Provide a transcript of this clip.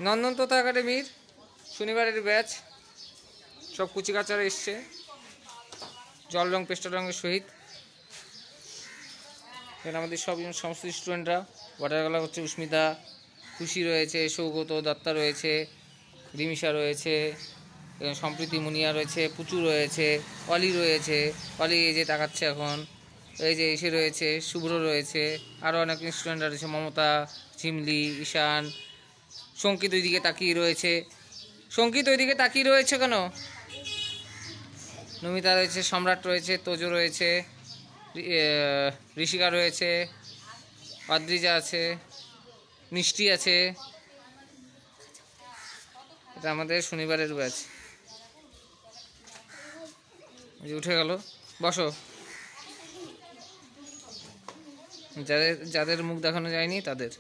নন্দনতোতা একাডেমির শনিবারের ব্যাচ সব কুচিকাচারা এসছে জল রং পেস্টাল রঙের সহিত। এখানে আমাদের সমস্ত স্টুডেন্টরা ওয়াটার কালার হচ্ছে। উস্মিতা, খুশি রয়েছে, সৌগত দত্তা রয়েছে, রিমিশা রয়েছে, এখানে সম্প্রীতি মুনিয়া রয়েছে, পুচু রয়েছে, অলি রয়েছে। অলি এই যে তাকাচ্ছে এখন, এই যে এসে রয়েছে, শুভ্র রয়েছে, আরও অনেক স্টুডেন্টরা রয়েছে, মমতা, ঝিমলি, ঈশান, সঙ্কিত ওইদিকে তাকিয়ে রয়েছে। সঙ্কিত ওইদিকে তাকিয়ে রয়েছে কেন? নমিতা রয়েছে, সম্রাট রয়েছে, তোজো রয়েছে, ঋষিকা রয়েছে, অদ্রিজা আছে, মিষ্টি আছে। এটা আমাদের শনিবারের ব্যাচ। উঠে গেল, বসো। যাদের মুখ দেখানো যায়নি তাদের